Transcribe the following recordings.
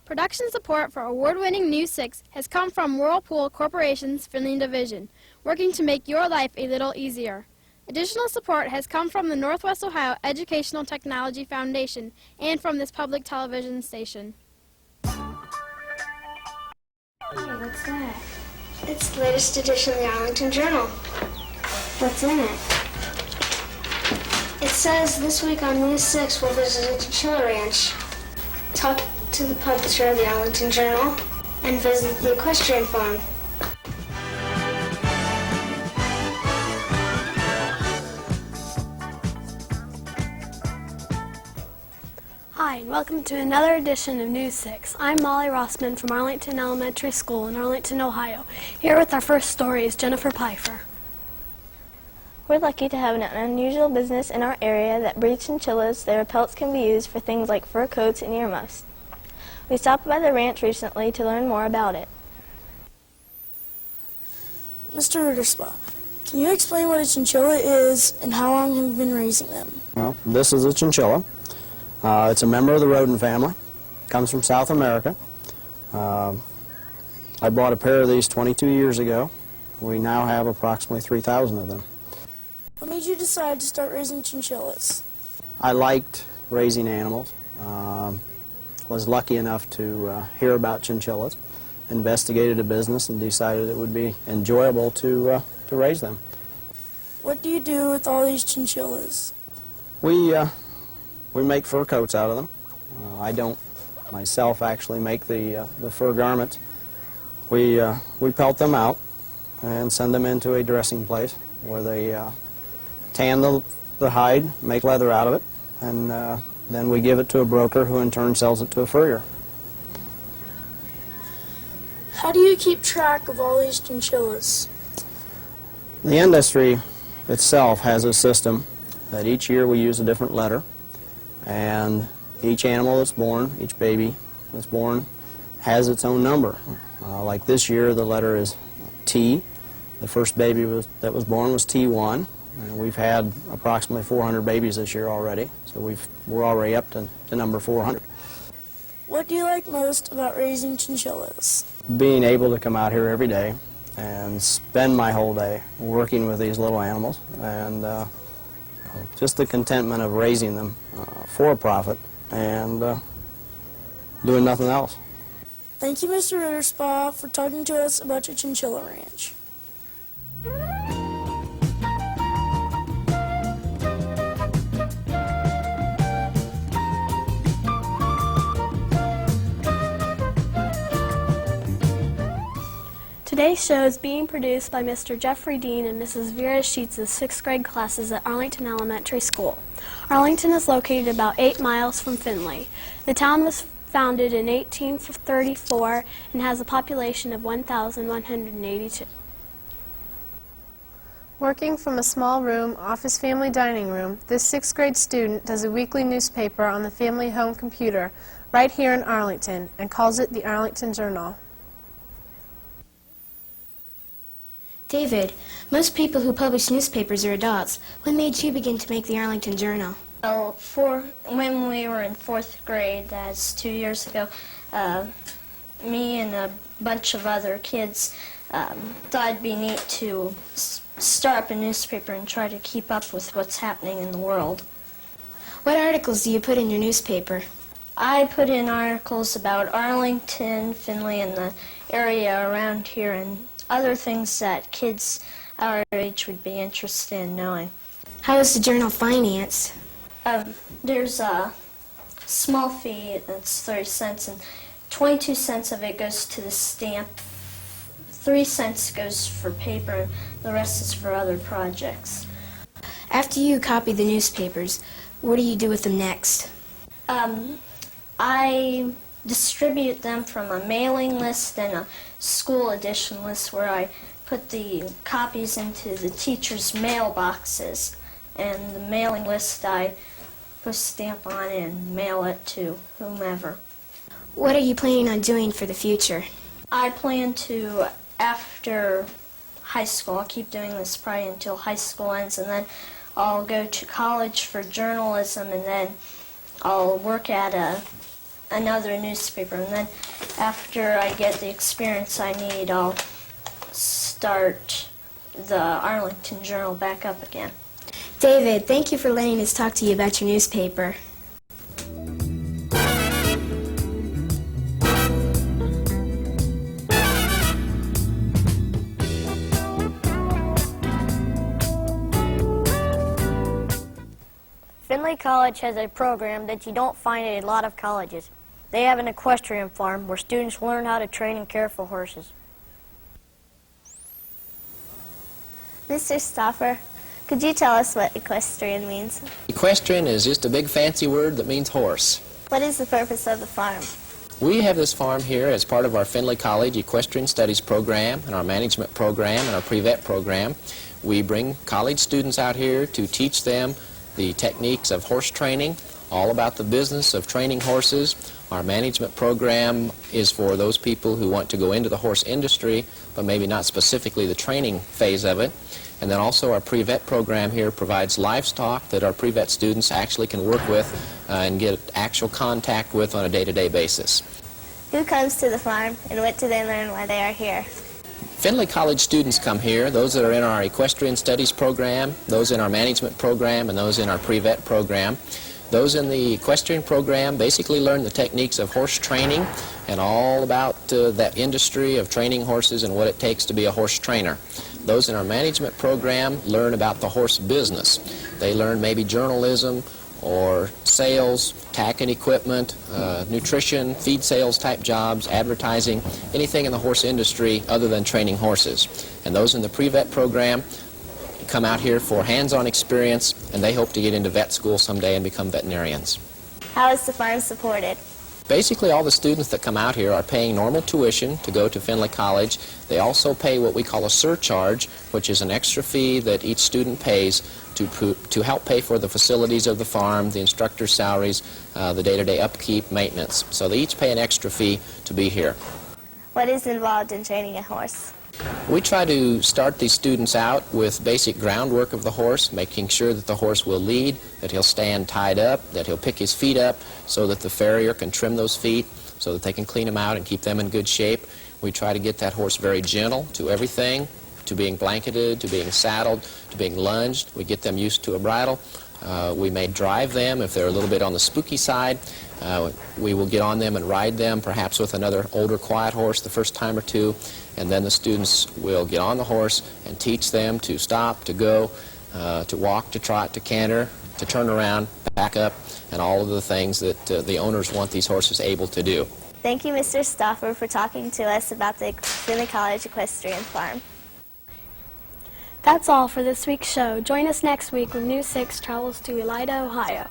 Production support for award-winning News 6 has come from Whirlpool Corporation's Finley Division, working to make your life a little easier. Additional support has come from the Northwest Ohio Educational Technology Foundation and from this public television station. Hey, what's that? It's the latest edition of the Arlington Journal. What's in it? It says this week on News 6 we'll visit a Chinchilla ranch, talk to the publisher of the Arlington Journal, and visit the equestrian farm. Hi, and welcome to another edition of News 6. I'm Molly Rossman from Arlington Elementary School in Arlington, Ohio. Here with our first story is Jennifer Pfeiffer. We're lucky to have an unusual business in our area that breeds chinchillas. Their pelts can be used for things like fur coats and earmuffs. We stopped by the ranch recently to learn more about it. Mr. Ritterspa, can you explain what a chinchilla is and how long have you been raising them? Well, this is a chinchilla. It's a member of the rodent family. Comes from South America. I bought a pair of these 22 years ago. We now have approximately 3,000 of them. What made you decide to start raising chinchillas? I liked raising animals. Was lucky enough to hear about chinchillas, investigated a business, and decided it would be enjoyable to raise them. What do you do with all these chinchillas? We make fur coats out of them. I don't myself actually make the fur garments. We pelt them out and send them into a dressing place where they tan the hide, make leather out of it, and then we give it to a broker who in turn sells it to a furrier. How do you keep track of all these chinchillas? The industry itself has a system that each year we use a different letter, and each animal that's born, each baby that's born, has its own number. Like this year the letter is T. The first baby that was born was T1. And we've had approximately 400 babies this year already, so we're already up to number 400. What do you like most about raising chinchillas? Being able to come out here every day and spend my whole day working with these little animals, and just the contentment of raising them for a profit and doing nothing else. Thank you, Mr. Ritterspa, for talking to us about your chinchilla ranch. Today's show is being produced by Mr. Jeffrey Dean and Mrs. Vera Sheets' 6th grade classes at Arlington Elementary School. Arlington is located about 8 miles from Findlay. The town was founded in 1834 and has a population of 1,182. Working from a small room off his family dining room, this 6th grade student does a weekly newspaper on the family home computer right here in Arlington and calls it the Arlington Journal. David, most people who publish newspapers are adults. When made you begin to make the Arlington Journal? Well, when we were in 4th grade, that's 2 years ago, me and a bunch of other kids thought it'd be neat to start up a newspaper and try to keep up with what's happening in the world. What articles do you put in your newspaper? I put in articles about Arlington, Findlay, and the area around here, and other things that kids our age would be interested in knowing. How is the journal financed? There's a small fee that's 30 cents, and 22 cents of it goes to the stamp. 3 cents goes for paper, and the rest is for other projects. After you copy the newspapers, what do you do with them next? I distribute them from a mailing list and a school edition list where I put the copies into the teachers' mailboxes, and the mailing list I put a stamp on and mail it to whomever. What are you planning on doing for the future? I plan to, after high school, I'll keep doing this probably until high school ends, and then I'll go to college for journalism, and then I'll work at another newspaper. And then after I get the experience I need, I'll start the Arlington Journal back up again. David, thank you for letting us talk to you about your newspaper. Findlay College has a program that you don't find at a lot of colleges. They have an equestrian farm where students learn how to train and care for horses. Mr. Stoffer, could you tell us what equestrian means? Equestrian is just a big fancy word that means horse. What is the purpose of the farm? We have this farm here as part of our Findlay College Equestrian Studies program and our management program and our pre-vet program. We bring college students out here to teach them the techniques of horse training, all about the business of training horses. Our management program is for those people who want to go into the horse industry, but maybe not specifically the training phase of it. And then also our pre-vet program here provides livestock that our pre-vet students actually can work with and get actual contact with on a day-to-day basis. Who comes to the farm and what do they learn while they are here? Findlay College students come here, those that are in our Equestrian Studies program, those in our management program, and those in our pre-vet program. Those in the equestrian program basically learn the techniques of horse training and all about that industry of training horses and what it takes to be a horse trainer. Those in our management program learn about the horse business. They learn maybe journalism or sales, tack and equipment, nutrition, feed sales type jobs, advertising, anything in the horse industry other than training horses. And those in the pre-vet program come out here for hands-on experience, and they hope to get into vet school someday and become veterinarians. How is the farm supported? Basically, all the students that come out here are paying normal tuition to go to Findlay College. They also pay what we call a surcharge, which is an extra fee that each student pays to help pay for the facilities of the farm, the instructor's salaries, the day-to-day upkeep, maintenance. So they each pay an extra fee to be here. What is involved in training a horse? We try to start these students out with basic groundwork of the horse, making sure that the horse will lead, that he'll stand tied up, that he'll pick his feet up so that the farrier can trim those feet so that they can clean them out and keep them in good shape. We try to get that horse very gentle to everything, to being blanketed, to being saddled, to being lunged. We get them used to a bridle. We may drive them if they're a little bit on the spooky side. We will get on them and ride them, perhaps with another older, quiet horse the first time or two, and then the students will get on the horse and teach them to stop, to go, to walk, to trot, to canter, to turn around, back up, and all of the things that the owners want these horses able to do. Thank you, Mr. Stoffer, for talking to us about the Findlay College Equestrian Farm. That's all for this week's show. Join us next week when News 6 travels to Elida, Ohio.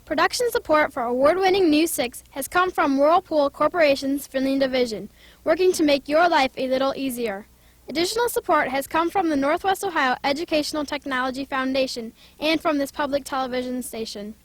Production support for award-winning News 6 has come from Whirlpool Corporation's Findlay Division, working to make your life a little easier. Additional support has come from the Northwest Ohio Educational Technology Foundation and from this public television station.